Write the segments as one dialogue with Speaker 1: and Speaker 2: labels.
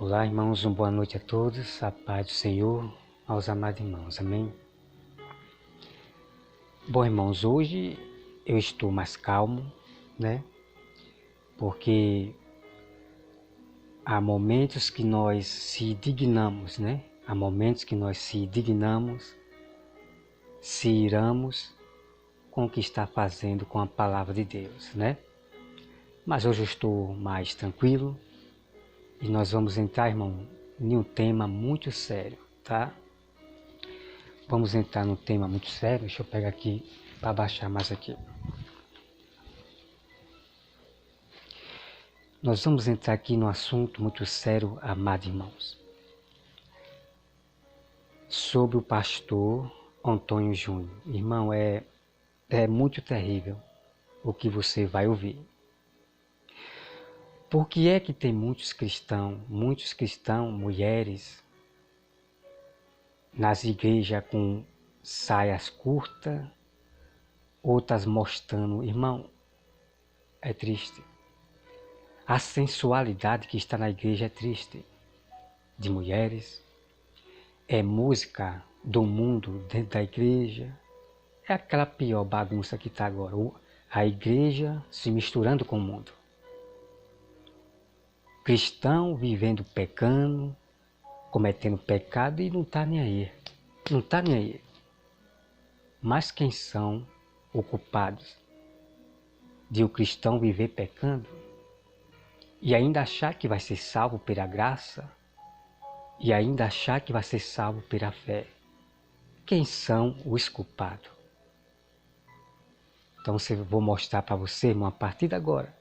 Speaker 1: Olá, irmãos, uma boa noite a todos, a paz do Senhor, aos amados irmãos, amém? Bom, irmãos, hoje eu estou mais calmo, né? Porque há momentos que nós se dignamos, né? Há momentos que nós se dignamos, se iramos com o que está fazendo com a palavra de Deus, né? Mas hoje eu estou mais tranquilo e nós vamos entrar, irmão, em um tema muito sério, tá? Vamos entrar num tema muito sério. Deixa eu pegar aqui para baixar mais aqui. Nós vamos entrar aqui num assunto muito sério, amados irmãos, sobre o pastor Antônio Júnior. Irmão, é muito terrível o que você vai ouvir. Por que é que tem muitos cristãos, mulheres, nas igrejas com saias curtas, outras mostrando? Irmão, é triste. A sensualidade que está na igreja é triste. De mulheres, é música do mundo dentro da igreja. É aquela pior bagunça que está agora. A igreja se misturando com o mundo. Cristão vivendo pecando, cometendo pecado e não está nem aí. Não está nem aí. Mas quem são os culpados de o cristão viver pecando e ainda achar que vai ser salvo pela graça e ainda achar que vai ser salvo pela fé? Quem são os culpados? Então eu vou mostrar para você, irmão, a partir de agora,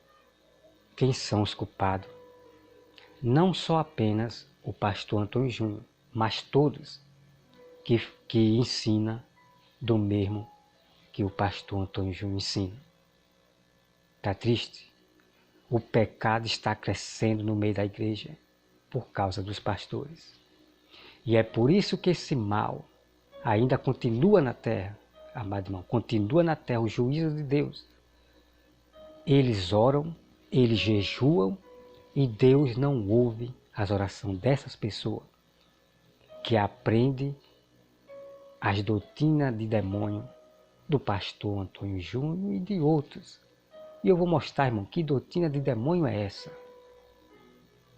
Speaker 1: quem são os culpados. Não só apenas o pastor Antônio Júnior, mas todos que ensina do mesmo que o pastor Antônio Júnior ensina. Está triste? O pecado está crescendo no meio da igreja por causa dos pastores. E é por isso que esse mal ainda continua na terra, amado irmão, continua na terra o juízo de Deus. Eles oram, eles jejuam e Deus não ouve as orações dessas pessoas que aprendem as doutrinas de demônio do pastor Antônio Júnior e de outros. E eu vou mostrar, irmão, que doutrina de demônio é essa.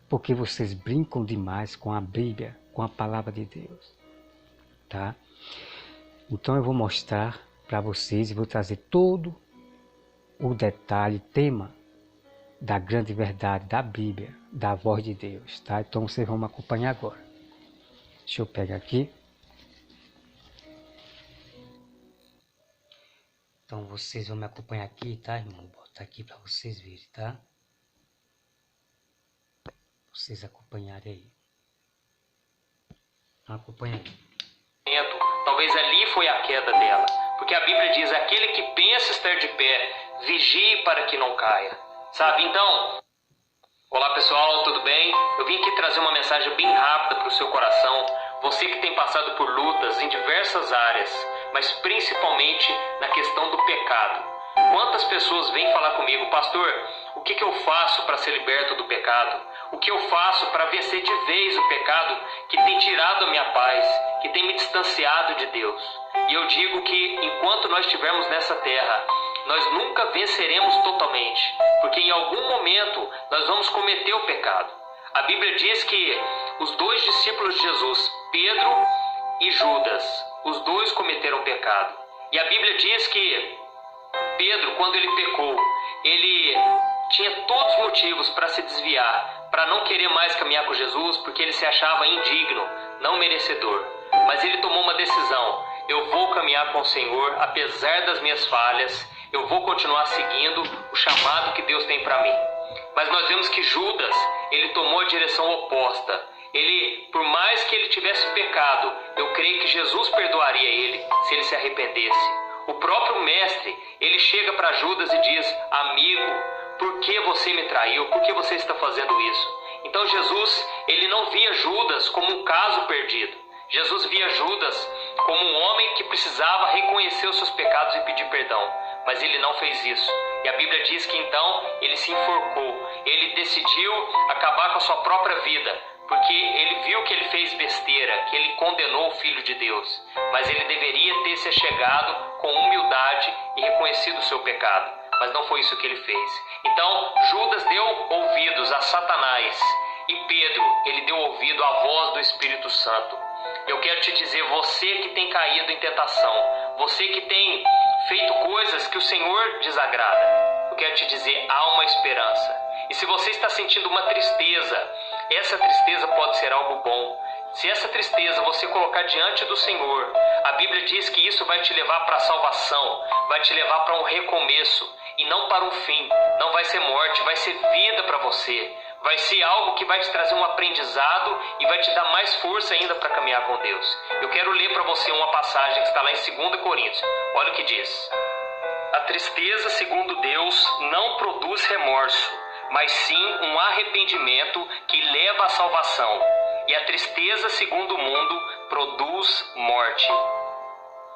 Speaker 1: Porque vocês brincam demais com a Bíblia, com a palavra de Deus. Tá? Então eu vou mostrar para vocês e vou trazer todo o detalhe, tema da grande verdade da Bíblia, da voz de Deus. Tá? Então vocês vão me acompanhar agora. Deixa eu pegar aqui. Então vocês vão me acompanhar aqui, tá, irmão? Vou botar aqui para vocês verem, tá? Vocês acompanharem aí. Então acompanha aí.
Speaker 2: Talvez ali foi a queda dela. Porque a Bíblia diz, aquele que pensa estar de pé, vigie para que não caia. Sabe, então... Olá pessoal, tudo bem? Eu vim aqui trazer uma mensagem bem rápida para o seu coração. Você que tem passado por lutas em diversas áreas, mas principalmente na questão do pecado. Quantas pessoas vêm falar comigo, pastor, o que eu faço para ser liberto do pecado? O que eu faço para vencer de vez o pecado que tem tirado a minha paz, que tem me distanciado de Deus? E eu digo que enquanto nós estivermos nessa terra, nós nunca venceremos totalmente, porque em algum momento nós vamos cometer o pecado. A Bíblia diz que os dois discípulos de Jesus, Pedro e Judas, os dois cometeram pecado. E a Bíblia diz que Pedro, quando ele pecou, ele tinha todos os motivos para se desviar, para não querer mais caminhar com Jesus, porque ele se achava indigno, não merecedor. Mas ele tomou uma decisão: eu vou caminhar com o Senhor, apesar das minhas falhas, eu vou continuar seguindo o chamado que Deus tem para mim. Mas nós vemos que Judas, ele tomou a direção oposta. Ele, por mais que ele tivesse pecado, eu creio que Jesus perdoaria ele se ele se arrependesse. O próprio mestre, ele chega para Judas e diz: amigo, por que você me traiu? Por que você está fazendo isso? Então Jesus, ele não via Judas como um caso perdido. Jesus via Judas como um homem que precisava reconhecer os seus pecados e pedir perdão. Mas ele não fez isso. E a Bíblia diz que então ele se enforcou. Ele decidiu acabar com a sua própria vida porque ele viu que ele fez besteira, que ele condenou o Filho de Deus, mas ele deveria ter se achegado com humildade e reconhecido o seu pecado, mas não foi isso que ele fez. Então Judas deu ouvidos a Satanás e Pedro, ele deu ouvido à voz do Espírito Santo. Eu quero te dizer, você que tem caído em tentação, você que tem feito coisas que o Senhor desagrada, eu quero te dizer, há uma esperança. E se você está sentindo uma tristeza, essa tristeza pode ser algo bom. Se essa tristeza você colocar diante do Senhor, a Bíblia diz que isso vai te levar para a salvação, vai te levar para um recomeço e não para um fim. Não vai ser morte, vai ser vida para você. Vai ser algo que vai te trazer um aprendizado e vai te dar mais força ainda para caminhar com Deus. Eu quero ler para você uma passagem que está lá em 2 Coríntios. Olha o que diz. A tristeza, segundo Deus, não produz remorso, mas sim um arrependimento que leva à salvação. E a tristeza, segundo o mundo, produz morte.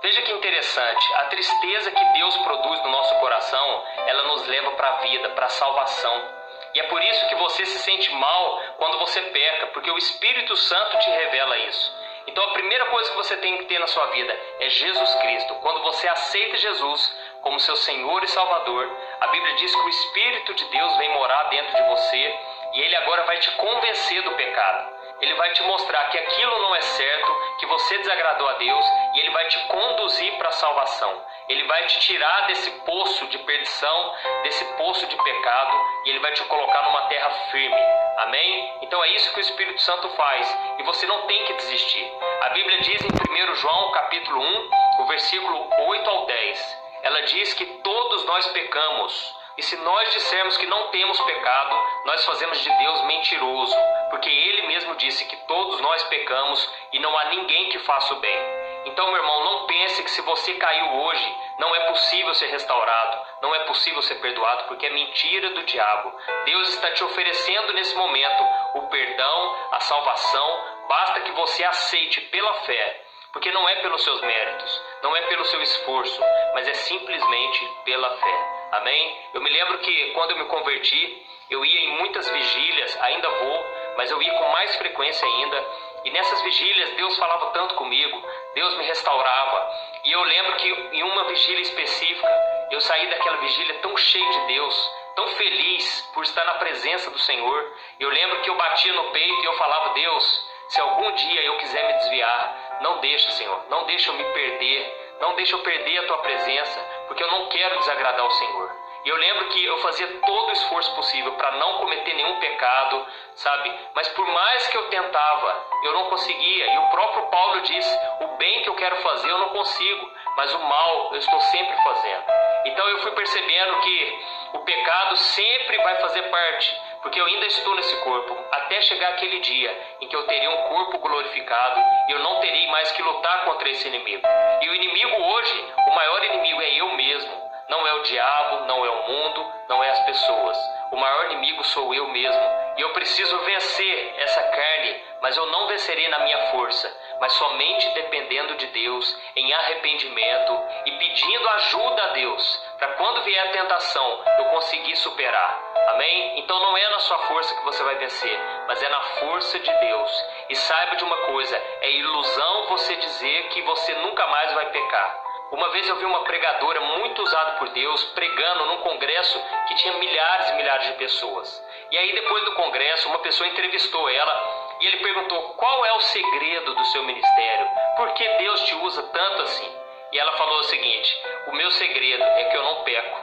Speaker 2: Veja que interessante, a tristeza que Deus produz no nosso coração, ela nos leva para a vida, para a salvação. E é por isso que você se sente mal quando você peca, porque o Espírito Santo te revela isso. Então a primeira coisa que você tem que ter na sua vida é Jesus Cristo. Quando você aceita Jesus como seu Senhor e Salvador, a Bíblia diz que o Espírito de Deus vem morar dentro de você e Ele agora vai te convencer do pecado. Ele vai te mostrar que aquilo não é certo, que você desagradou a Deus e Ele vai te conduzir para a salvação. Ele vai te tirar desse poço de perdição, desse poço de pecado e Ele vai te colocar numa terra firme. Amém? Então é isso que o Espírito Santo faz e você não tem que desistir. A Bíblia diz em 1 João capítulo 1, o versículo 8 ao 10. Ela diz que todos nós pecamos. E se nós dissermos que não temos pecado, nós fazemos de Deus mentiroso, porque Ele mesmo disse que todos nós pecamos e não há ninguém que faça o bem. Então, meu irmão, não pense que se você caiu hoje, não é possível ser restaurado, não é possível ser perdoado, porque é mentira do diabo. Deus está te oferecendo nesse momento o perdão, a salvação, basta que você aceite pela fé, porque não é pelos seus méritos, não é pelo seu esforço, mas é simplesmente pela fé. Amém? Eu me lembro que quando eu me converti, eu ia em muitas vigílias, ainda vou, mas eu ia com mais frequência ainda. E nessas vigílias Deus falava tanto comigo, Deus me restaurava. E eu lembro que em uma vigília específica, eu saí daquela vigília tão cheio de Deus, tão feliz por estar na presença do Senhor. Eu lembro que eu batia no peito e eu falava, Deus, se algum dia eu quiser me desviar, não deixa, Senhor, não deixa eu me perder, não deixa eu perder a Tua presença, porque eu não quero desagradar o Senhor. E eu lembro que eu fazia todo o esforço possível para não cometer nenhum pecado, sabe? Mas por mais que eu tentava, eu não conseguia. E o próprio Paulo diz, o bem que eu quero fazer eu não consigo, mas o mal eu estou sempre fazendo. Então eu fui percebendo que o pecado sempre vai fazer parte, porque eu ainda estou nesse corpo, até chegar aquele dia em que eu teria um corpo glorificado e eu não terei mais que lutar contra esse inimigo. E o inimigo hoje, o maior inimigo é eu mesmo. Não é o diabo, não é o mundo, não é as pessoas. O maior inimigo sou eu mesmo. E eu preciso vencer essa carne, mas eu não vencerei na minha força, mas somente dependendo de Deus, em arrependimento e pedindo ajuda a Deus, para quando vier a tentação, eu conseguir superar. Amém? Então não é na sua força que você vai vencer, mas é na força de Deus. E saiba de uma coisa, é ilusão você dizer que você nunca mais vai pecar. Uma vez eu vi uma pregadora muito usada por Deus pregando num congresso que tinha milhares e milhares de pessoas. E aí depois do congresso uma pessoa entrevistou ela e ele perguntou qual é o segredo do seu ministério, por que Deus te usa tanto assim? E ela falou o seguinte, o meu segredo é que eu não peco.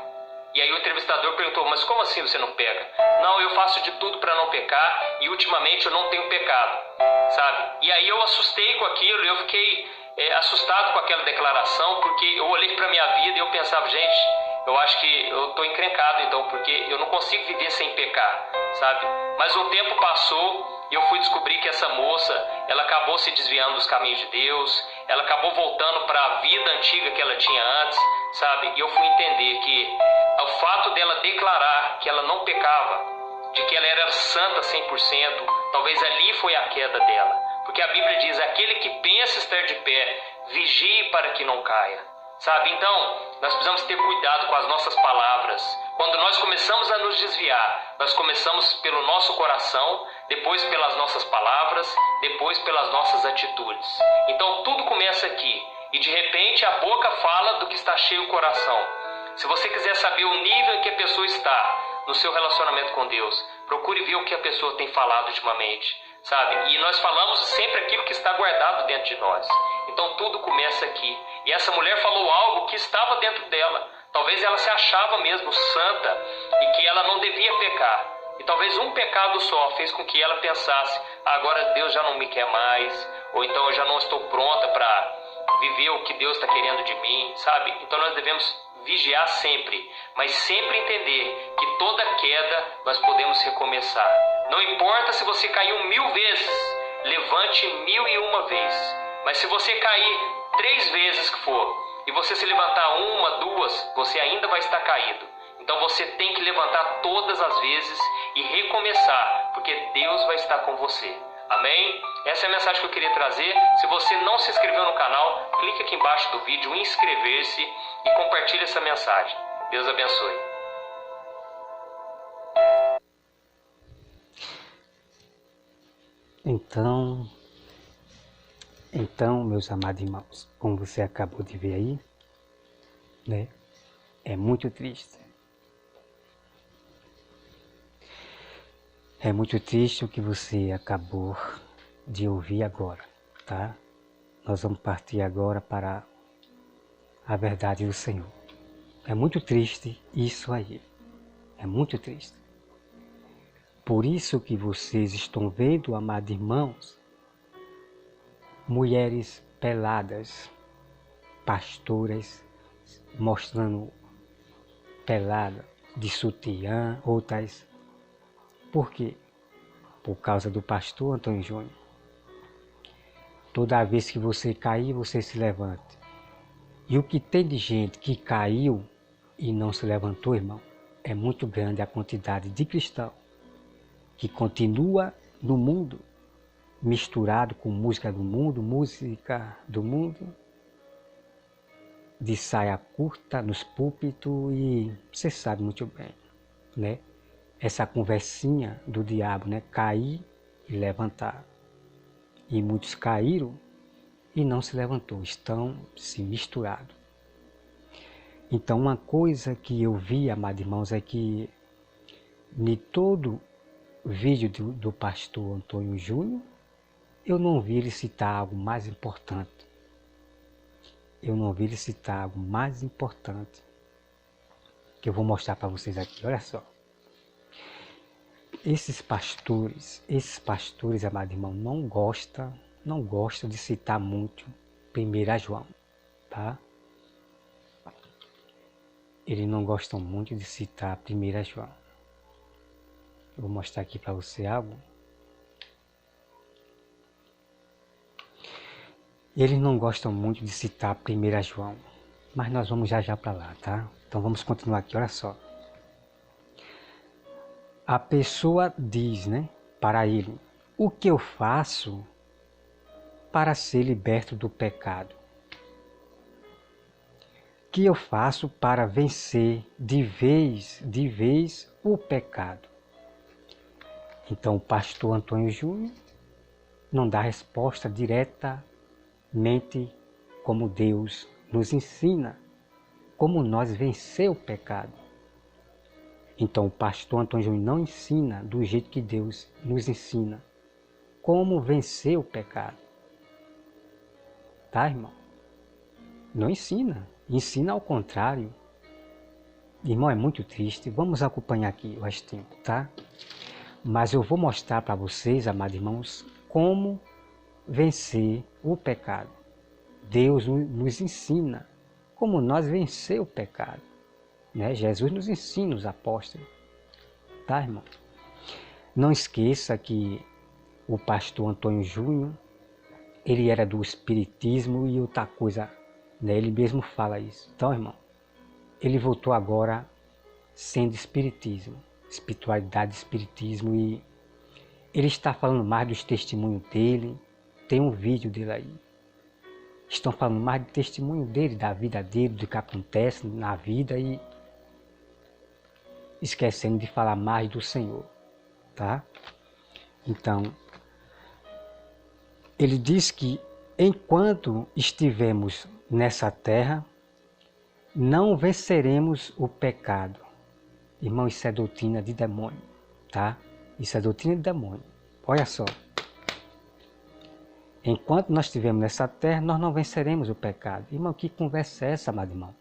Speaker 2: E aí o entrevistador perguntou, mas como assim você não peca? Não, eu faço de tudo para não pecar e ultimamente eu não tenho pecado, sabe? E aí eu assustei com aquilo e eu fiquei assustado com aquela declaração, porque eu olhei para a minha vida e eu pensava, gente, eu acho que eu estou encrencado então, porque eu não consigo viver sem pecar, sabe? Mas o tempo passou e eu fui descobrir que essa moça, ela acabou se desviando dos caminhos de Deus, ela acabou voltando para a vida antiga que ela tinha antes, sabe? E eu fui entender que o fato dela declarar que ela não pecava, de que ela era santa 100%, talvez ali foi a queda dela. Porque a Bíblia diz, aquele que pensa estar de pé, vigie para que não caia. Sabe? Então, nós precisamos ter cuidado com as nossas palavras. Quando nós começamos a nos desviar, nós começamos pelo nosso coração, depois pelas nossas palavras, depois pelas nossas atitudes. Então tudo começa aqui, e de repente a boca fala do que está cheio o coração. Se você quiser saber o nível em que a pessoa está no seu relacionamento com Deus, procure ver o que a pessoa tem falado ultimamente, sabe? E nós falamos sempre aquilo que está guardado dentro de nós. Então tudo começa aqui. E essa mulher falou algo que estava dentro dela. Talvez ela se achava mesmo santa e que ela não devia pecar. E talvez um pecado só fez com que ela pensasse: agora Deus já não me quer mais, ou então eu já não estou pronta para viver o que Deus está querendo de mim, sabe? Então nós devemos vigiar sempre, mas sempre entender que toda queda nós podemos recomeçar. Não importa se você caiu 1000 vezes, levante 1001 vezes. Mas se você cair 3 vezes que for, e você se levantar 1, 2, você ainda vai estar caído. Então você tem que levantar todas as vezes e recomeçar, porque Deus vai estar com você. Amém? Essa é a mensagem que eu queria trazer. Se você não se inscreveu no canal, clique aqui embaixo do vídeo em inscrever-se e compartilhe essa mensagem. Deus abençoe.
Speaker 1: Então, meus amados irmãos, como você acabou de ver aí, né? É muito triste. É muito triste o que você acabou de ouvir agora, tá? Nós vamos partir agora para a verdade do Senhor. É muito triste isso aí. É muito triste. Por isso que vocês estão vendo, amados irmãos, mulheres peladas, pastoras mostrando pelada de sutiã, outras. Por quê? Por causa do pastor Antônio Júnior. Toda vez que você cair, você se levante. E o que tem de gente que caiu e não se levantou, irmão, é muito grande a quantidade de cristão que continua no mundo, misturado com música do mundo, de saia curta nos púlpitos, e você sabe muito bem, né? Essa conversinha do diabo, né? Cair e levantar. E muitos caíram e não se levantou, estão se misturados. Então uma coisa que eu vi, amados irmãos, é que em todo vídeo do pastor Antônio Júnior, eu não vi ele citar algo mais importante. Eu não vi ele citar algo mais importante que eu vou mostrar para vocês aqui. Olha só. Esses pastores, amado irmão, não gostam de citar muito 1 João, tá? Eles não gostam muito de citar 1 João. Eu vou mostrar aqui para você algo. Eles não gostam muito de citar 1 João, mas nós vamos já para lá, tá? Então vamos continuar aqui, olha só. A pessoa diz, né, para ele: o que eu faço para ser liberto do pecado? O que eu faço para vencer de vez o pecado? Então o pastor Antônio Júnior não dá resposta diretamente como Deus nos ensina, como nós vencer o pecado. Então o pastor Antônio Júnior não ensina do jeito que Deus nos ensina como vencer o pecado. Tá, irmão? Não ensina. Ensina ao contrário. Irmão, é muito triste. Vamos acompanhar aqui o restinho, tá? Mas eu vou mostrar para vocês, amados irmãos, como vencer o pecado. Deus nos ensina como nós vencer o pecado. Né? Jesus nos ensina, os apóstolos. Tá, irmão? Não esqueça que o pastor Antônio Júnior, ele era do espiritismo e outra coisa, né? Ele mesmo fala isso. Então, irmão, ele voltou agora sendo espiritismo, espiritualidade, espiritismo, e ele está falando mais dos testemunhos dele. Tem um vídeo dele aí. Estão falando mais do testemunho dele, da vida dele, do que acontece na vida, e esquecendo de falar mais do Senhor, tá? Então, ele diz que enquanto estivermos nessa terra, não venceremos o pecado. Irmão, isso é doutrina de demônio, tá? Isso é doutrina de demônio. Olha só. Enquanto nós estivermos nessa terra, nós não venceremos o pecado. Irmão, que conversa é essa, amado irmão?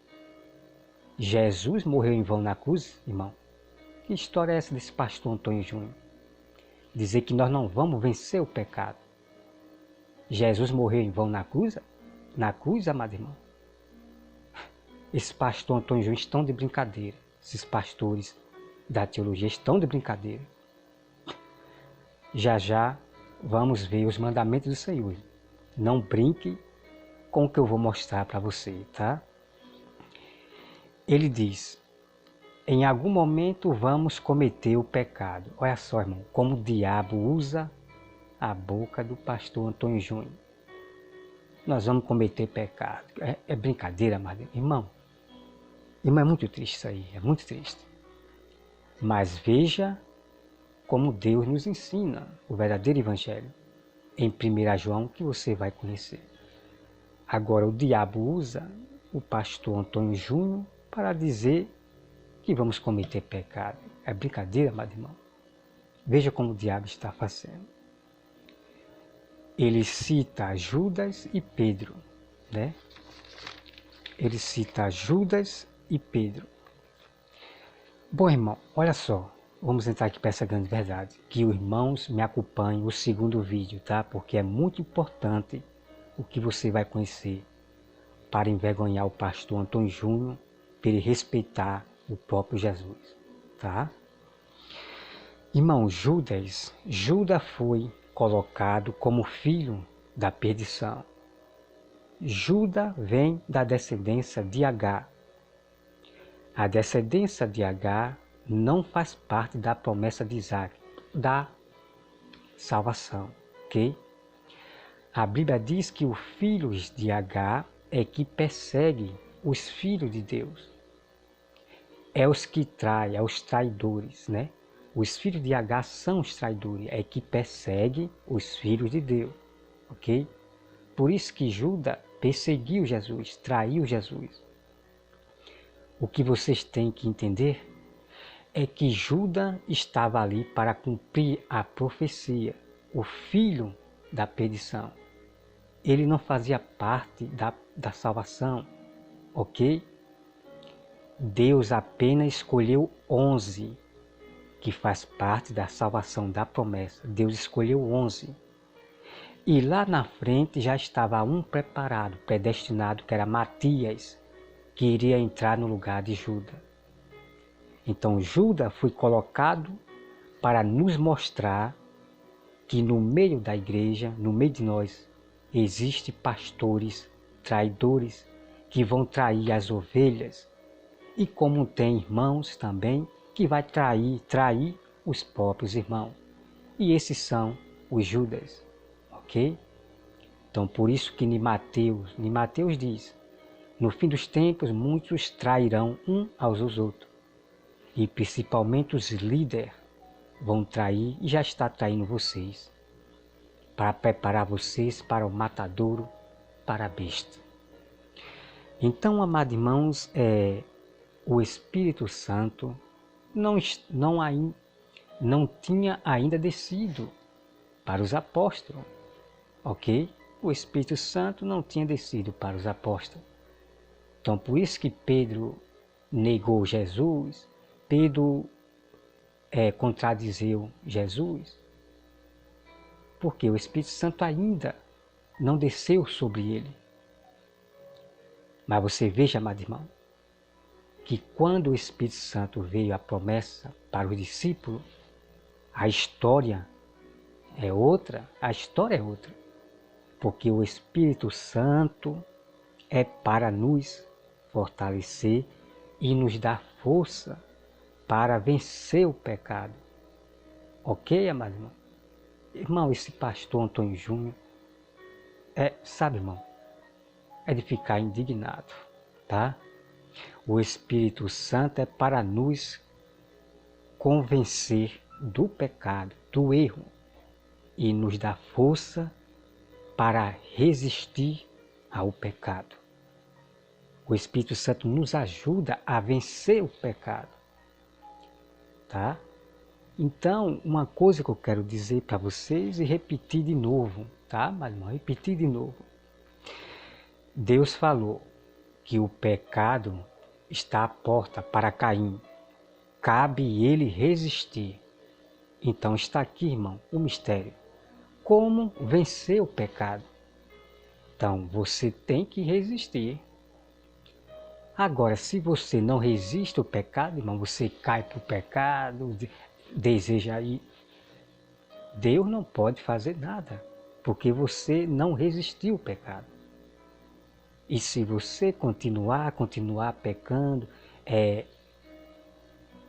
Speaker 1: Jesus morreu em vão na cruz, irmão? Que história é essa desse pastor Antônio Júnior? Dizer que nós não vamos vencer o pecado. Jesus morreu em vão na cruz? Na cruz, amado irmão? Esses pastores Antônio Júnior estão de brincadeira. Esses pastores da teologia estão de brincadeira. Já já vamos ver os mandamentos do Senhor. Não brinque com o que eu vou mostrar para você, tá? Ele diz, em algum momento vamos cometer o pecado. Olha só, irmão, como o diabo usa a boca do pastor Antônio Júnior. Nós vamos cometer pecado. É brincadeira, mas irmão. Irmão, é muito triste isso aí, é muito triste. Mas veja como Deus nos ensina o verdadeiro evangelho. Em 1 João, que você vai conhecer. Agora, o diabo usa o pastor Antônio Júnior para dizer que vamos cometer pecado. É brincadeira, amado irmão. Veja como o diabo está fazendo. Ele cita Judas e Pedro, né? Ele cita Judas e Pedro. Bom, irmão, olha só. Vamos entrar aqui para essa grande verdade. Que os irmãos me acompanhem o segundo vídeo, tá? Porque é muito importante o que você vai conhecer para envergonhar o pastor Antônio Júnior, para ele respeitar o próprio Jesus, tá? Irmão, Judas foi colocado como filho da perdição. Judas vem da descendência de Agar. A descendência de Agar não faz parte da promessa de Isaac, da salvação, ok? A Bíblia diz que os filhos de Agar é que perseguem os filhos de Deus. É os que traem, é os traidores, né? Os filhos de Agar são os traidores, é que perseguem os filhos de Deus, ok? Por isso que Judas perseguiu Jesus, traiu Jesus. O que vocês têm que entender é que Judas estava ali para cumprir a profecia, o filho da perdição. Ele não fazia parte da salvação, ok? Deus apenas escolheu 11, que faz parte da salvação da promessa. Deus escolheu 11. E lá na frente já estava um preparado, predestinado, que era Matias, que iria entrar no lugar de Judas. Então Judas foi colocado para nos mostrar que no meio da igreja, no meio de nós, existem pastores traidores que vão trair as ovelhas, e como tem irmãos também que vai trair os próprios irmãos. E esses são os Judas, ok? Então por isso que em Mateus diz, no fim dos tempos muitos trairão uns aos outros. E principalmente os líderes vão trair e já está traindo vocês, para preparar vocês para o matadouro, para a besta. Então, amados irmãos, o Espírito Santo não tinha ainda descido para os apóstolos, ok? O Espírito Santo não tinha descido para os apóstolos. Então, por isso que Pedro negou Jesus, Pedro contradizeu Jesus, porque o Espírito Santo ainda não desceu sobre ele. Mas você veja, amado irmão, que quando o Espírito Santo veio a promessa para os discípulos, a história é outra, porque o Espírito Santo é para nos fortalecer e nos dar força para vencer o pecado. Ok, amado irmão? Irmão, esse pastor Antônio Júnior, sabe, irmão, é de ficar indignado, tá? O Espírito Santo é para nos convencer do pecado, do erro. e nos dá força para resistir ao pecado. O Espírito Santo nos ajuda a vencer o pecado, tá? Então, uma coisa que eu quero dizer para vocês e repetir de novo, tá? Mas não repetir de novo. Deus falou que o pecado está à porta para Caim. Cabe ele resistir. Então está aqui, irmão, o mistério. Como vencer o pecado? Então, você tem que resistir. Agora, se você não resiste ao pecado, irmão, você cai para o pecado, deseja ir. Deus não pode fazer nada, porque você não resistiu ao pecado. E se você continuar pecando,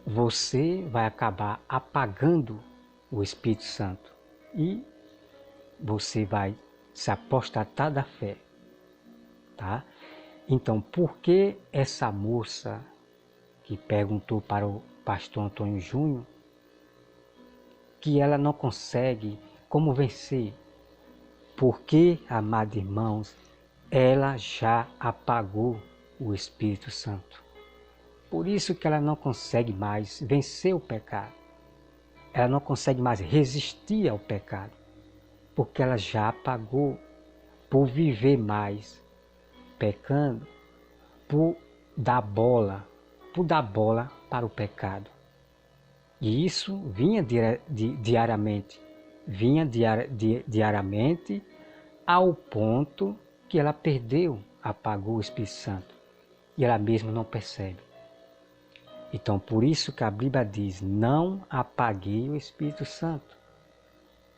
Speaker 1: você vai acabar apagando o Espírito Santo. E você vai se apostatar da fé, tá? Então, por que essa moça que perguntou para o pastor Antônio Júnior que ela não consegue como vencer? Porque, amados irmãos, ela já apagou o Espírito Santo. Por isso que ela não consegue mais vencer o pecado. Ela não consegue mais resistir ao pecado, porque ela já apagou por viver mais pecando, por dar bola para o pecado. E isso vinha diariamente, diariamente ao ponto que ela apagou o Espírito Santo e ela mesma não percebe. Então, por isso que a Bíblia diz, não apaguei o Espírito Santo.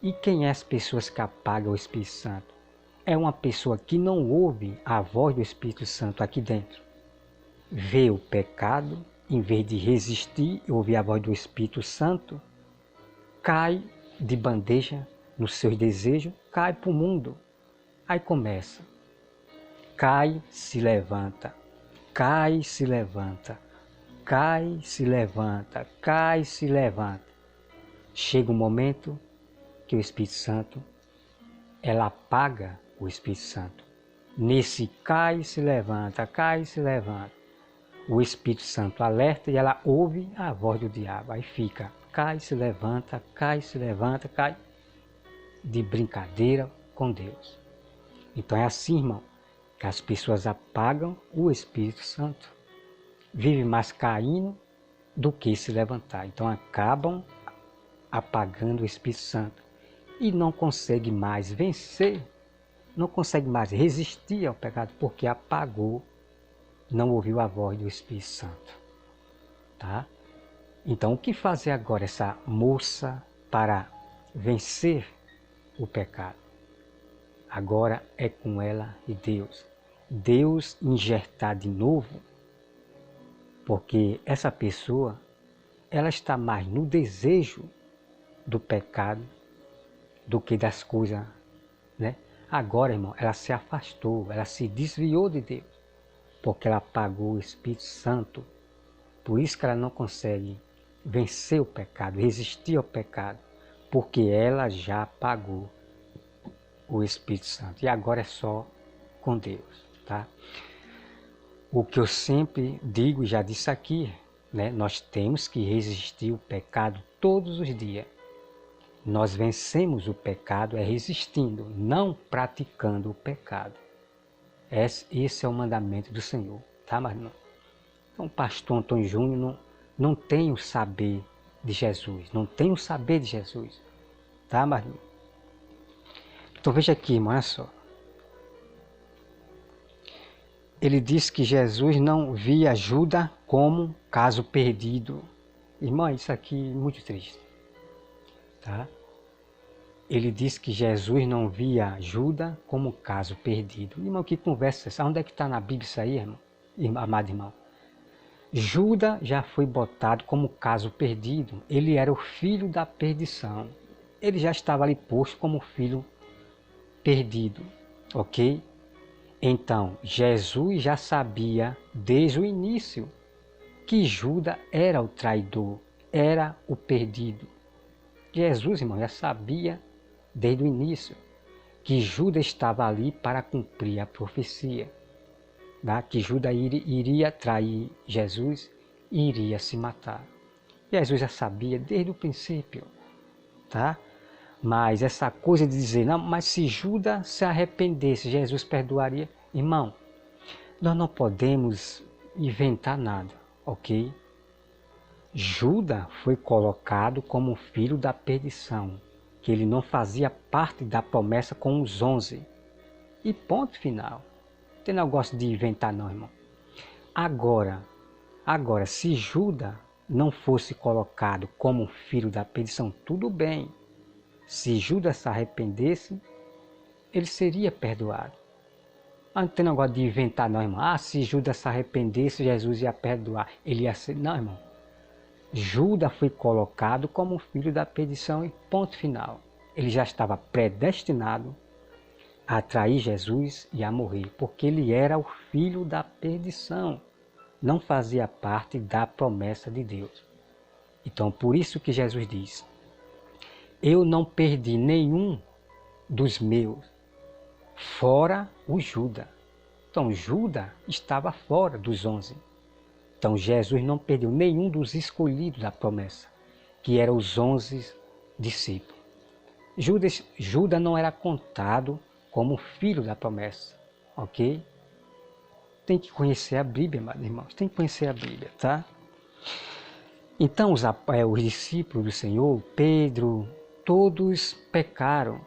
Speaker 1: E quem é as pessoas que apagam o Espírito Santo? É uma pessoa que não ouve a voz do Espírito Santo aqui dentro. Vê o pecado, em vez de resistir e ouvir a voz do Espírito Santo, cai de bandeja nos seus desejos, cai para o mundo. Aí começa. Cai, se levanta. Cai, se levanta. Cai, se levanta. Cai, se levanta. Chega um momento que o Espírito Santo, ela apaga o Espírito Santo. Nesse cai, se levanta, o Espírito Santo alerta e ela ouve a voz do diabo. Aí fica, cai, se levanta, cai de brincadeira com Deus. Então é assim, irmão, que as pessoas apagam o Espírito Santo. Vive mais caindo do que se levantar. Então acabam apagando o Espírito Santo e não consegue mais vencer, não consegue mais resistir ao pecado, porque apagou, não ouviu a voz do Espírito Santo. Tá? Então o que fazer agora essa moça para vencer o pecado? Agora é com ela e Deus. Deus injertar de novo, porque essa pessoa, ela está mais no desejo do pecado do que das coisas, né? Agora, irmão, ela se afastou, ela se desviou de Deus, porque ela apagou o Espírito Santo. Por isso que ela não consegue vencer o pecado, resistir ao pecado, porque ela já apagou o Espírito Santo. E agora é só com Deus, tá? O que eu sempre digo, já disse aqui, né? Nós temos que resistir o pecado todos os dias. Nós vencemos o pecado resistindo, não praticando o pecado. Esse é o mandamento do Senhor, tá, mas não. Então, o pastor Antônio Júnior não tem o saber de Jesus, não tem o saber de Jesus, tá, mas não. Então veja aqui, irmão, olha só. Ele diz que Jesus não via Judas como caso perdido. Irmão, isso aqui é muito triste. Tá? Ele diz que Jesus não via Judas como caso perdido. Irmão, que conversa essa? Onde é que está na Bíblia isso aí, irmão? Amado irmão? Judas já foi botado como caso perdido. Ele era o filho da perdição. Ele já estava ali posto como filho perdido, ok? Então, Jesus já sabia desde o início que Judas era o traidor, era o perdido. Jesus, irmão, já sabia desde o início, que Judas estava ali para cumprir a profecia, tá? Que Judas iria trair Jesus e iria se matar. Jesus já sabia desde o princípio, tá? Mas essa coisa de dizer, não, mas se Judas se arrependesse, Jesus perdoaria. Irmão, nós não podemos inventar nada, ok? Judas foi colocado como filho da perdição, que ele não fazia parte da promessa com os 11. E ponto final. Não tem negócio de inventar não, irmão. Agora, se Judas não fosse colocado como filho da perdição, tudo bem. Se Judas se arrependesse, ele seria perdoado. Mas não tem negócio de inventar não, irmão. Se Judas se arrependesse, Jesus ia perdoar. Ele ia ser... Não, irmão. Judas foi colocado como filho da perdição e ponto final. Ele já estava predestinado a trair Jesus e a morrer, porque ele era o filho da perdição. Não fazia parte da promessa de Deus. Então, por isso que Jesus diz, eu não perdi nenhum dos meus, fora o Judas. Então, Judas estava fora dos 11. Então, Jesus não perdeu nenhum dos escolhidos da promessa, que eram os 11 discípulos. Judas não era contado como filho da promessa, ok? Tem que conhecer a Bíblia, meus irmãos, tem que conhecer a Bíblia, tá? Então, os discípulos do Senhor, Pedro, todos pecaram.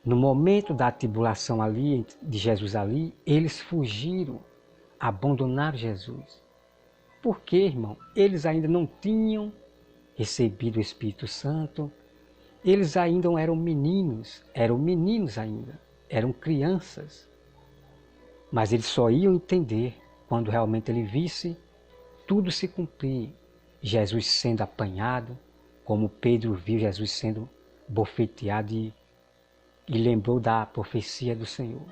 Speaker 1: No momento da tribulação ali, de Jesus ali, eles fugiram, abandonaram Jesus. Por quê, irmão? Eles ainda não tinham recebido o Espírito Santo, eles ainda eram meninos ainda, eram crianças. Mas eles só iam entender quando realmente ele visse tudo se cumprir. Jesus sendo apanhado, como Pedro viu Jesus sendo bofeteado e lembrou da profecia do Senhor.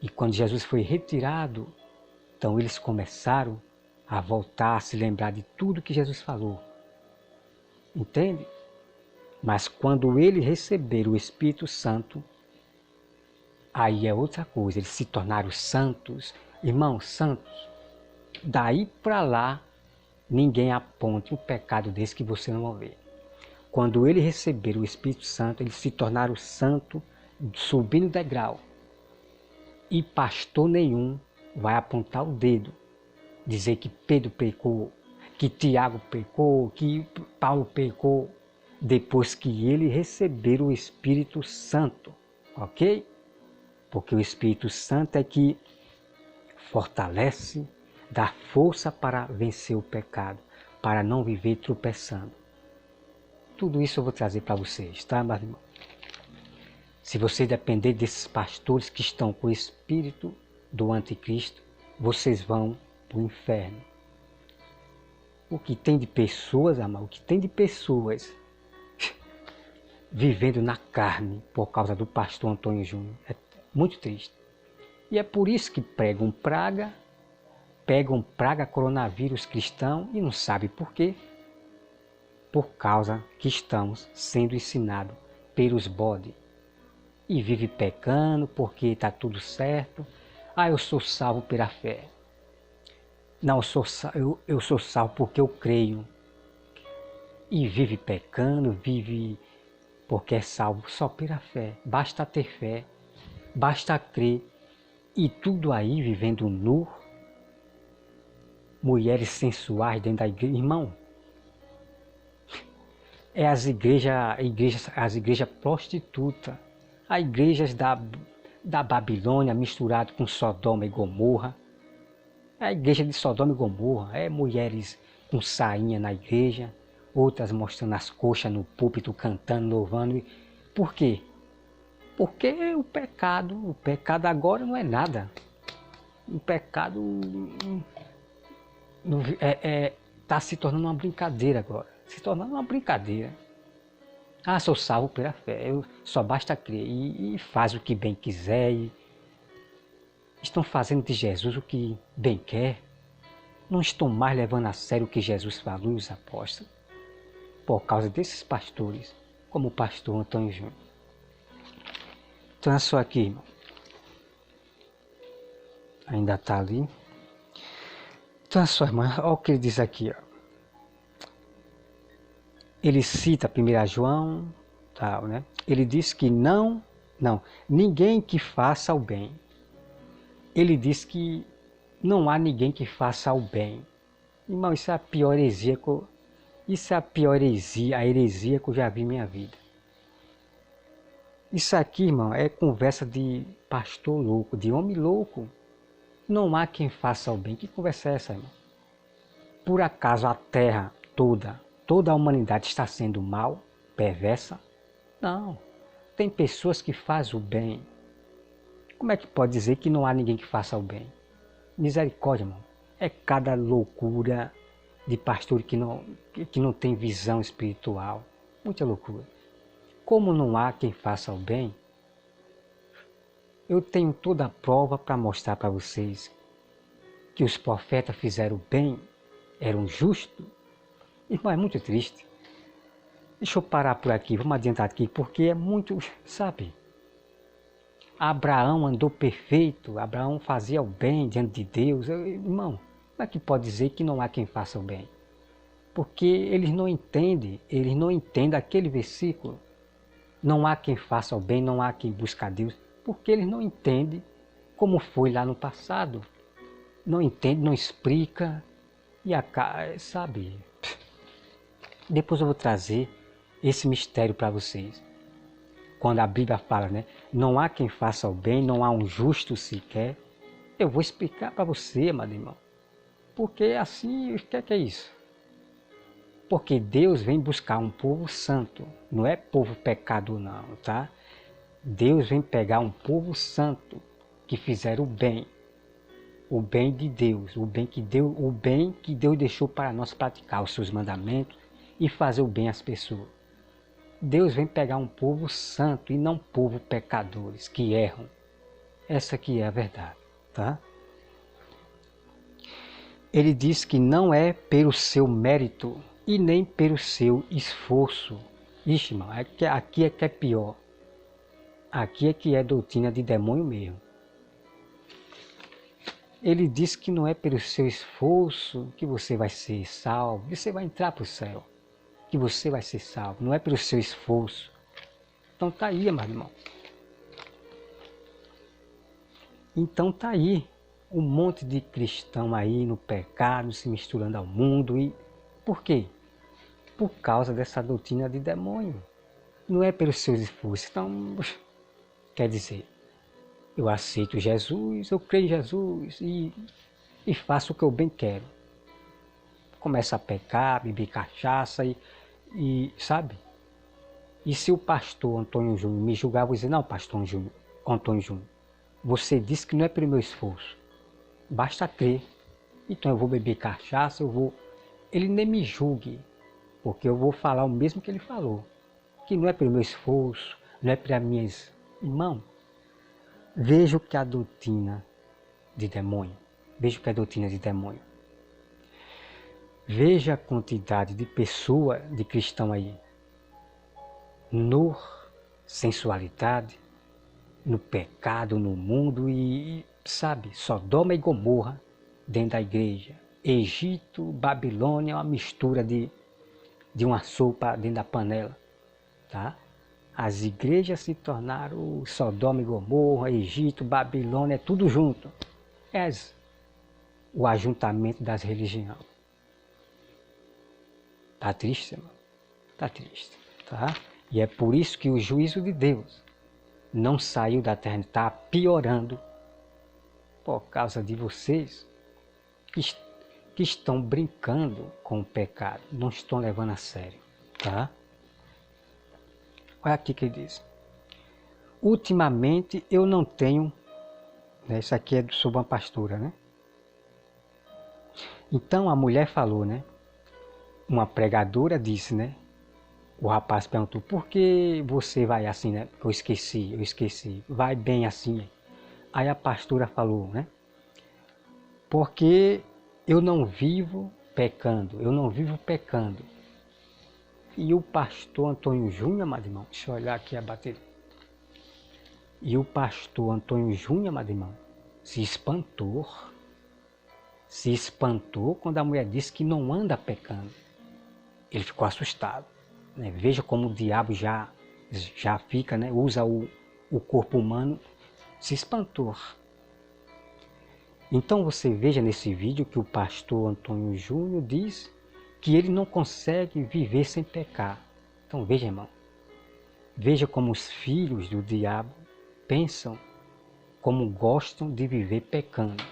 Speaker 1: E quando Jesus foi retirado, então eles começaram a voltar a se lembrar de tudo que Jesus falou. Entende? Mas quando eles receberam o Espírito Santo, aí é outra coisa, eles se tornaram santos. Irmãos, santos. Daí para lá, ninguém aponte um pecado desse que você não vai ver. Quando eles receberam o Espírito Santo, eles se tornaram santos, subindo o degrau. E pastor nenhum vai apontar o dedo, dizer que Pedro pecou, que Tiago pecou, que Paulo pecou, depois que ele receberam o Espírito Santo, ok? Porque o Espírito Santo é que fortalece, dá força para vencer o pecado, para não viver tropeçando. Tudo isso eu vou trazer para vocês, tá, meus irmãos? Se você depender desses pastores que estão com o espírito do anticristo, vocês vão para o inferno. O que tem de pessoas, amado, o que tem de pessoas vivendo na carne por causa do pastor Antônio Júnior, é muito triste. E é por isso que pegam praga coronavírus cristão e não sabe por quê. Por causa que estamos sendo ensinados pelos bodes. E vive pecando porque está tudo certo. Eu sou salvo pela fé. Não, eu sou salvo porque eu creio. E vive pecando, vive porque é salvo só pela fé. Basta ter fé, basta crer. E tudo aí vivendo nu. Mulheres sensuais dentro da igreja. Irmão, é as igrejas prostitutas. As igrejas da Babilônia misturado com Sodoma e Gomorra. A igreja de Sodoma e Gomorra é mulheres com sainha na igreja, outras mostrando as coxas no púlpito, cantando, louvando. Por quê? Porque o pecado agora não é nada. O pecado está se tornando uma brincadeira agora. Se tornando uma brincadeira. Sou salvo pela fé, só basta crer e faz o que bem quiser. Estão fazendo de Jesus o que bem quer. Não estão mais levando a sério o que Jesus falou e os apóstolos. Por causa desses pastores, como o pastor Antônio Júnior. Então é só aqui, irmão. Ainda está ali. Então é só, irmão. Olha o que ele diz aqui, ó. Ele cita 1 João, tal, né? Ele diz que não, ninguém que faça o bem. Ele diz que não há ninguém que faça o bem. Irmão, isso é a pior heresia a heresia que eu já vi em minha vida. Isso aqui, irmão, é conversa de pastor louco, de homem louco. Não há quem faça o bem. Que conversa é essa, irmão? Por acaso a terra toda a humanidade está sendo mal, perversa? Não. Tem pessoas que fazem o bem. Como é que pode dizer que não há ninguém que faça o bem? Misericórdia, irmão. É cada loucura de pastor que não tem visão espiritual. Muita loucura. Como não há quem faça o bem, eu tenho toda a prova para mostrar para vocês que os profetas fizeram o bem, eram justos. Irmão, é muito triste. Deixa eu parar por aqui, vamos adiantar aqui, porque é muito, sabe? Abraão andou perfeito, Abraão fazia o bem diante de Deus. Irmão, como é que pode dizer que não há quem faça o bem? Porque eles não entendem aquele versículo. Não há quem faça o bem, não há quem busque a Deus, porque eles não entendem como foi lá no passado. Não entende, não explica, e sabe? Depois eu vou trazer esse mistério para vocês. Quando a Bíblia fala, né? Não há quem faça o bem, não há um justo sequer. Eu vou explicar para você, amado irmão. Porque assim, o que é isso? Porque Deus vem buscar um povo santo, não é povo pecador não, tá? Deus vem pegar um povo santo que fizeram o bem de Deus, o bem que Deus deixou para nós praticar os seus mandamentos e fazer o bem às pessoas. Deus vem pegar um povo santo e não povo pecadores que erram. Essa aqui é a verdade, tá? Ele diz que não é pelo seu mérito e nem pelo seu esforço. Ixi, irmão, aqui é que é pior. Aqui é que é doutrina de demônio mesmo. Ele diz que não é pelo seu esforço que você vai ser salvo, você vai entrar para o céu, que você vai ser salvo, não é pelo seu esforço. Então tá aí, meu irmão. Então tá aí um monte de cristão aí no pecado, se misturando ao mundo. E por quê? Por causa dessa doutrina de demônio. Não é pelos seus esforços. Então, quer dizer, eu aceito Jesus, eu creio em Jesus e faço o que eu bem quero. Começo a pecar, beber cachaça e sabe? E se o pastor Antônio Júnior me julgar, eu vou dizer, não, pastor Antônio Júnior, você disse que não é pelo meu esforço. Basta crer. Então eu vou beber cachaça, ele nem me julgue, porque eu vou falar o mesmo que ele falou. Que não é pelo meu esforço, não é pelas minhas... Irmão, veja o que é a doutrina de demônio. Veja o que é a doutrina de demônio. Veja a quantidade de pessoa, de cristão aí, no sensualidade, no pecado, no mundo e sabe, Sodoma e Gomorra dentro da igreja. Egito, Babilônia, uma mistura de uma sopa dentro da panela, tá? As igrejas se tornaram Sodoma e Gomorra, Egito, Babilônia, tudo junto. É o ajuntamento das religiões. Tá triste, irmão? Tá triste, tá? E é por isso que o juízo de Deus não saiu da terra, está piorando por causa de vocês que estão brincando com o pecado, não estão levando a sério, tá? Olha aqui que ele diz. Ultimamente eu não tenho, né, isso aqui é sobre uma pastora, né? Então a mulher falou, né? Uma pregadora disse, né? O rapaz perguntou, por que você vai assim, né? Eu esqueci. Vai bem assim. Aí a pastora falou, né? Porque eu não vivo pecando. E o pastor Antônio Júnior, meu irmão, deixa eu olhar aqui a bateria. E o pastor Antônio Júnior, amado irmão, se espantou quando a mulher disse que não anda pecando. Ele ficou assustado, né? Veja como o diabo já fica, né? Usa o corpo humano, se espantou. Então você veja nesse vídeo que o pastor Antônio Júnior diz que ele não consegue viver sem pecar. Então veja, irmão, veja como os filhos do diabo pensam, como gostam de viver pecando.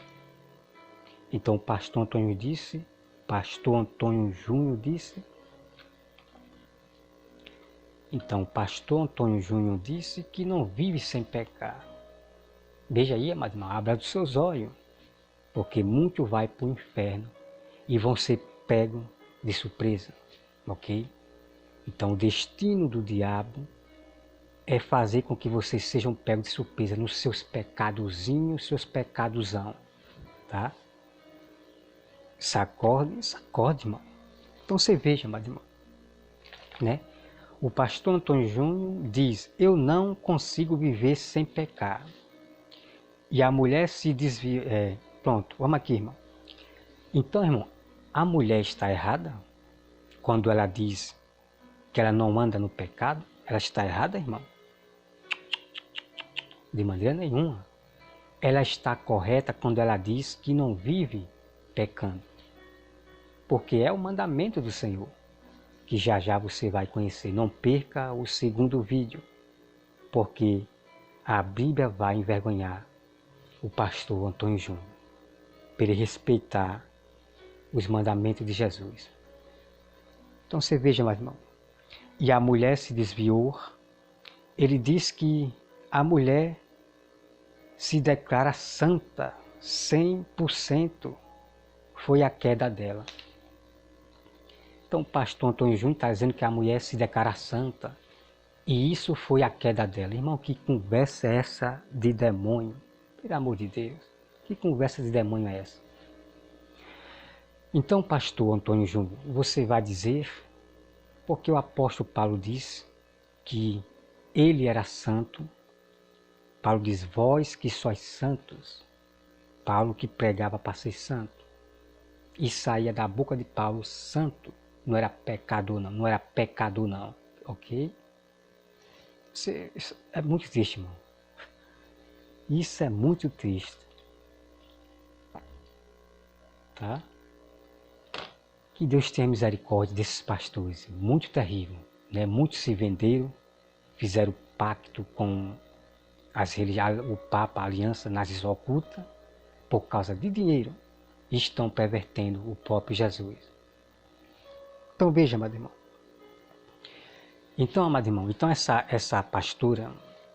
Speaker 1: Então o pastor Antônio Júnior disse, que não vive sem pecar. Veja aí, amado irmão, abra dos seus olhos, porque muito vai para o inferno e vão ser pegos de surpresa, ok? Então o destino do diabo é fazer com que vocês sejam pegos de surpresa nos seus pecadozinhos, seus pecadosão, tá? Sacode, irmão. Então você veja, amado irmão, né? O pastor Antônio Júnior diz, eu não consigo viver sem pecar. E a mulher se desvia, pronto, vamos aqui, irmão. Então, irmão, a mulher está errada quando ela diz que ela não anda no pecado? Ela está errada, irmão? De maneira nenhuma. Ela está correta quando ela diz que não vive pecando. Porque é o mandamento do Senhor, que já já você vai conhecer. Não perca o segundo vídeo, porque a Bíblia vai envergonhar o pastor Antônio Júnior, para ele respeitar os mandamentos de Jesus. Então você veja, meu irmão, e a mulher se desviou. Ele diz que a mulher se declara santa, 100% foi a queda dela. Então o pastor Antônio Júnior está dizendo que a mulher se declara santa, e isso foi a queda dela. Irmão, que conversa é essa de demônio? Pelo amor de Deus, que conversa de demônio é essa? Então, pastor Antônio Júnior, você vai dizer, porque o apóstolo Paulo diz que ele era santo. Paulo diz, vós que sois santos. Paulo que pregava para ser santo. E saía da boca de Paulo santo. Não era pecador não, ok? Isso é muito triste, irmão. Isso é muito triste. Tá? Que Deus tenha misericórdia desses pastores. Muito terrível, né? Muitos se venderam, fizeram pacto com o Papa, a aliança nazis oculta, por causa de dinheiro, e estão pervertendo o próprio Jesus. Então veja, amado irmão. Então, amado irmão, essa pastora,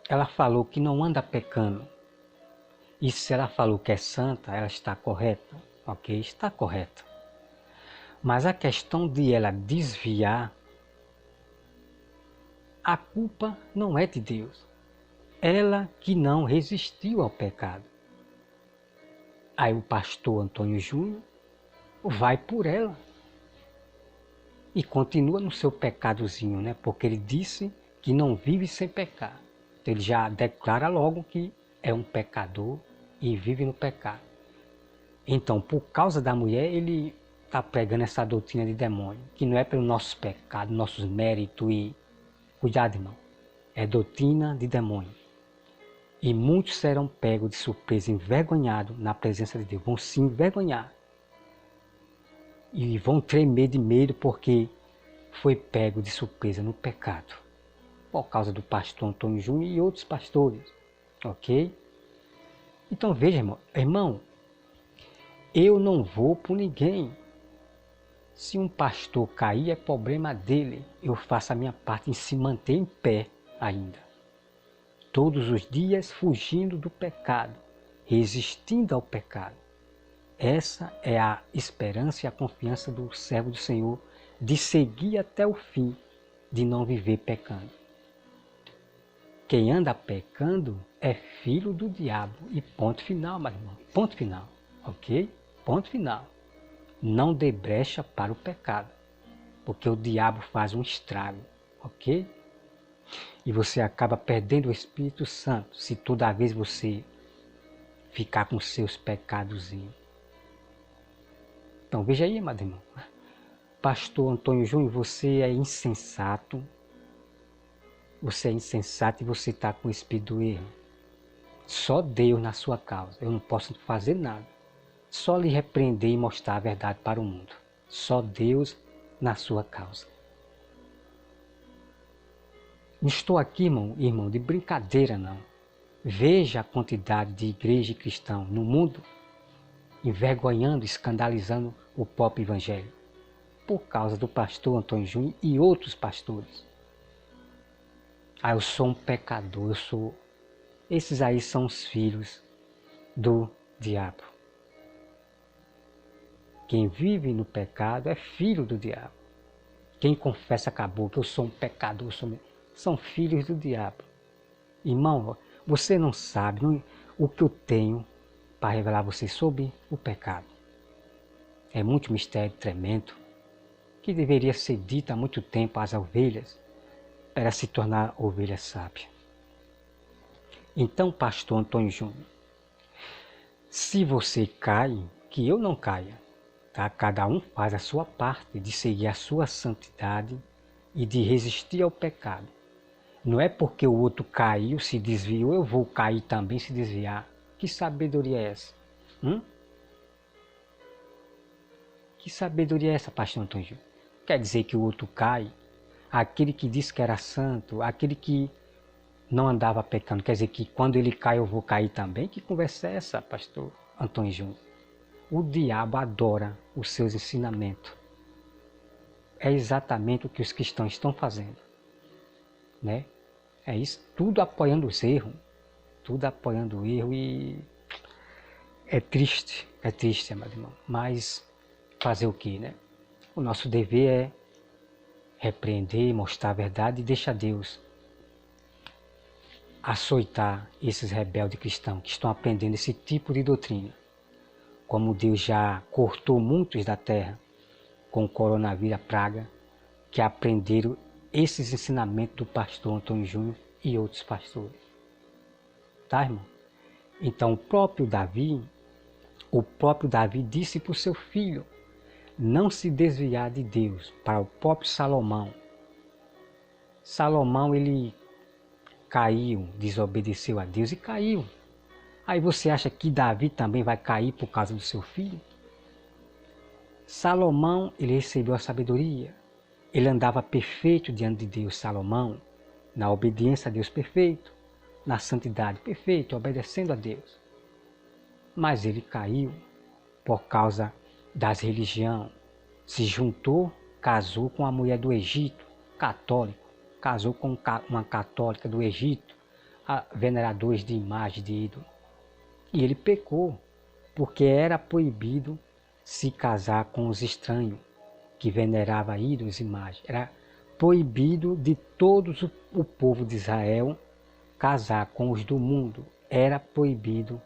Speaker 1: ela falou que não anda pecando. E se ela falou que é santa, ela está correta, ok? Está correta. Mas a questão de ela desviar, a culpa não é de Deus. Ela que não resistiu ao pecado. Aí o pastor Antônio Júnior vai por ela e continua no seu pecadozinho, né? Porque ele disse que não vive sem pecar. Então ele já declara logo que é um pecador e vive no pecado. Então, por causa da mulher, ele está pregando essa doutrina de demônio, que não é pelos nossos pecados, nossos méritos e... Cuidado, irmão. É doutrina de demônio. E muitos serão pegos de surpresa, envergonhados na presença de Deus. Vão se envergonhar. E vão tremer de medo porque foi pego de surpresa no pecado. Por causa do pastor Antônio Júnior e outros pastores. Ok? Então veja, irmão. Eu não vou por ninguém. Se um pastor cair, é problema dele. Eu faço a minha parte em se manter em pé ainda. Todos os dias fugindo do pecado, resistindo ao pecado. Essa é a esperança e a confiança do servo do Senhor de seguir até o fim, de não viver pecando. Quem anda pecando é filho do diabo. E ponto final, meu irmão. Ponto final. Ok? Ponto final. Não dê brecha para o pecado, porque o diabo faz um estrago. Ok? E você acaba perdendo o Espírito Santo se toda vez você ficar com seus pecados. Então veja aí, amado irmão. Pastor Antônio Júnior, você é insensato. Você é insensato e você está com o espírito do erro. Só Deus na sua causa. Eu não posso fazer nada. Só lhe repreender e mostrar a verdade para o mundo. Só Deus na sua causa. Não estou aqui, irmão, de brincadeira, não. Veja a quantidade de igreja e cristão no mundo envergonhando, escandalizando o próprio evangelho. Por causa do pastor Antônio Júnior e outros pastores. Eu sou um pecador, Esses aí são os filhos do diabo. Quem vive no pecado é filho do diabo. Quem confessa com a boca, eu sou um pecador, são filhos do diabo. Irmão, você não sabe o que eu tenho para revelar a você sobre o pecado. É muito mistério tremendo, que deveria ser dito há muito tempo às ovelhas, para se tornar ovelha sábia. Então, pastor Antônio Júnior, se você cai, que eu não caia, tá? Cada um faz a sua parte de seguir a sua santidade e de resistir ao pecado. Não é porque o outro caiu, se desviou, eu vou cair também, se desviar. Que sabedoria é essa? Que sabedoria é essa, pastor Antônio Júnior? Quer dizer que o outro cai? Aquele que disse que era santo, aquele que não andava pecando, quer dizer que quando ele cai eu vou cair também? Que conversa é essa, pastor Antônio Júnior? O diabo adora os seus ensinamentos. É exatamente o que os cristãos estão fazendo, né? É isso, tudo apoiando os erros, e é triste, amado irmão. Mas fazer o que, né? O nosso dever é repreender, mostrar a verdade e deixar Deus açoitar esses rebeldes cristãos que estão aprendendo esse tipo de doutrina. Como Deus já cortou muitos da terra com o coronavírus, a praga, que aprenderam esses ensinamentos do pastor Antônio Júnior e outros pastores. Tá, irmão? Então o próprio Davi disse para o seu filho não se desviar de Deus, para o próprio Salomão. Salomão, ele caiu, desobedeceu a Deus e caiu. Aí você acha que Davi também vai cair por causa do seu filho? Salomão, ele recebeu a sabedoria. Ele andava perfeito diante de Deus, Salomão, na obediência a Deus perfeito, na santidade perfeita, obedecendo a Deus. Mas ele caiu por causa das religiões. Se juntou, casou com a mulher do Egito, católico. Casou com uma católica do Egito, veneradores de imagem de ídolo. E ele pecou, porque era proibido se casar com os estranhos, que venerava ídolos e imagens. Era proibido de todos o povo de Israel casar com os do mundo. Era proibido.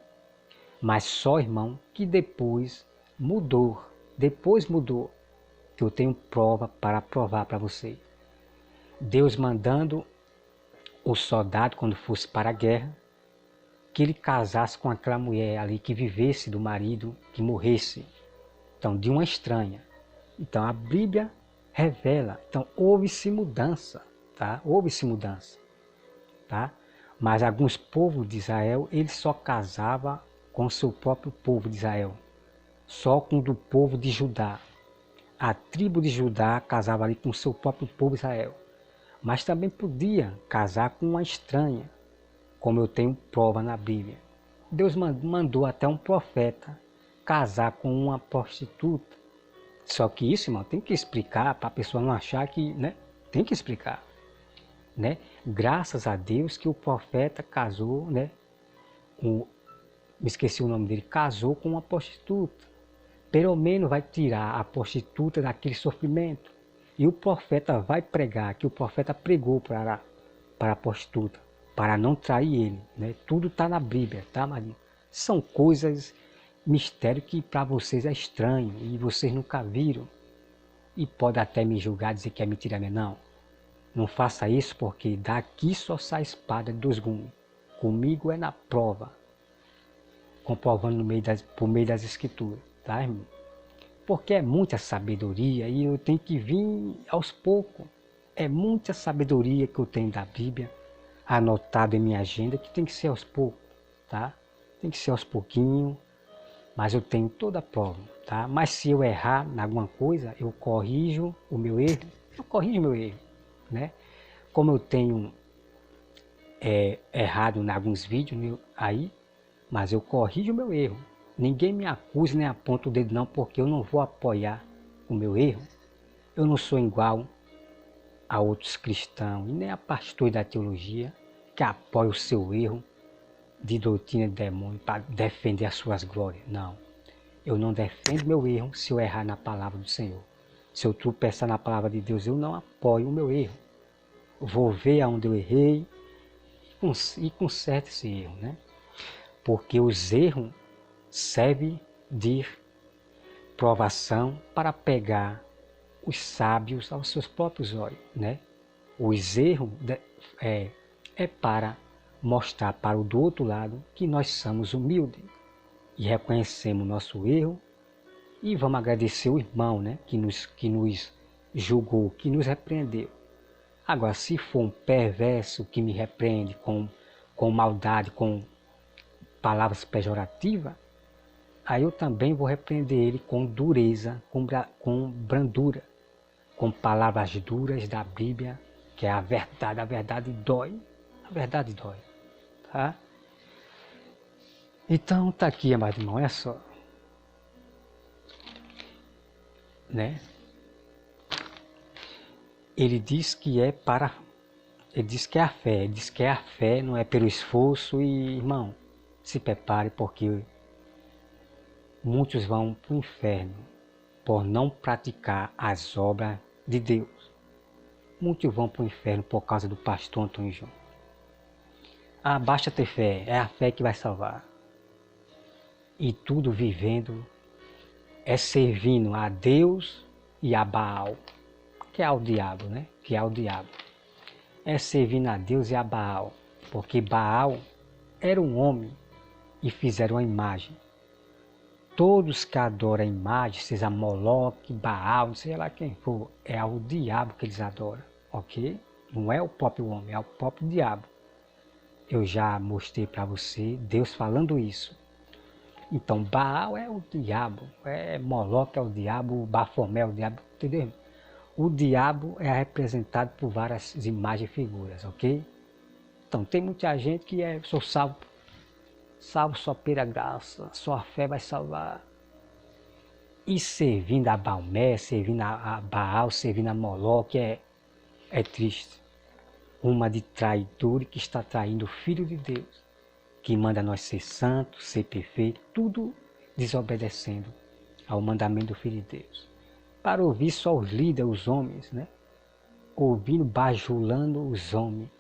Speaker 1: Mas só, irmão, que depois mudou. Que eu tenho prova para provar para você. Deus mandando o soldado, quando fosse para a guerra, que ele casasse com aquela mulher ali, que vivesse do marido, que morresse. Então, de uma estranha. Então, a Bíblia revela. Então, houve-se mudança, tá? Houve-se mudança, tá? Mas alguns povos de Israel, ele só casava com o seu próprio povo de Israel. Só com o do povo de Judá. A tribo de Judá casava ali com o seu próprio povo de Israel. Mas também podia casar com uma estranha, como eu tenho prova na Bíblia. Deus mandou até um profeta casar com uma prostituta. Só que isso, irmão, tem que explicar para a pessoa não achar que, né? Tem que explicar, né? Graças a Deus que o profeta casou, né? Me esqueci o nome dele, casou com uma prostituta. Pelo menos vai tirar a prostituta daquele sofrimento. E o profeta vai pregar, que o profeta pregou para a prostituta, para não trair ele, né? Tudo está na Bíblia, tá, Marinho? São coisas, mistério que para vocês é estranho e vocês nunca viram. E pode até me julgar, dizer que é mentira minha, não. Não faça isso, porque daqui só sai espada de dois gumes. Comigo é na prova, comprovando por meio das escrituras, tá, irmão? Porque é muita sabedoria e eu tenho que vir aos poucos. É muita sabedoria que eu tenho da Bíblia, anotado em minha agenda, que tem que ser aos poucos, tá? Tem que ser aos pouquinhos, mas eu tenho toda a prova, tá? Mas se eu errar em alguma coisa, eu corrijo o meu erro, né? Como eu tenho errado em alguns vídeos aí, mas eu corrijo o meu erro. Ninguém me acusa nem aponta o dedo não, porque eu não vou apoiar o meu erro. Eu não sou igual a outros cristãos e nem a pastores da teologia que apoiam o seu erro de doutrina de demônio para defender as suas glórias. Não, eu não defendo meu erro se eu errar na palavra do Senhor. Se eu tropeçar na palavra de Deus, eu não apoio o meu erro. Eu vou ver aonde eu errei e conserto esse erro, né? Porque os erros servem de provação para pegar os sábios aos seus próprios olhos, né? Os erros é para mostrar para o do outro lado que nós somos humildes e reconhecemos nosso erro e vamos agradecer o irmão, né? Que nos julgou, que nos repreendeu. Agora, se for um perverso que me repreende com maldade, com palavras pejorativas, aí eu também vou repreender ele com dureza, com brandura, com palavras duras da Bíblia, que é a verdade dói, tá? Então tá aqui, amado irmão, é só, né? Ele diz que é a fé não é pelo esforço e, irmão, se prepare porque muitos vão para o inferno por não praticar as obras de Deus. Muitos vão para o inferno por causa do pastor Antônio Júnior. Ah, basta ter fé, é a fé que vai salvar. E tudo vivendo é servindo a Deus e a Baal, que é ao diabo, né? Que é o diabo. É servindo a Deus e a Baal, porque Baal era um homem e fizeram a imagem. Todos que adoram a imagem, seja Moloque, Baal, seja lá quem for, é ao diabo que eles adoram, ok? Não é o próprio homem, é o próprio diabo. Eu já mostrei para você Deus falando isso. Então Baal é o diabo, Moloque é o diabo, Bafomé é o diabo, entendeu? O diabo é representado por várias imagens e figuras, ok? Então tem muita gente que sou salvo só pela graça, sua fé vai salvar. E servindo a Baomé, servindo a Baal, servindo a Moloque é triste. Uma de traidor que está traindo o Filho de Deus, que manda nós ser santos, ser perfeitos, tudo desobedecendo ao mandamento do Filho de Deus. Para ouvir só os líderes, os homens, né? Ouvindo, bajulando os homens,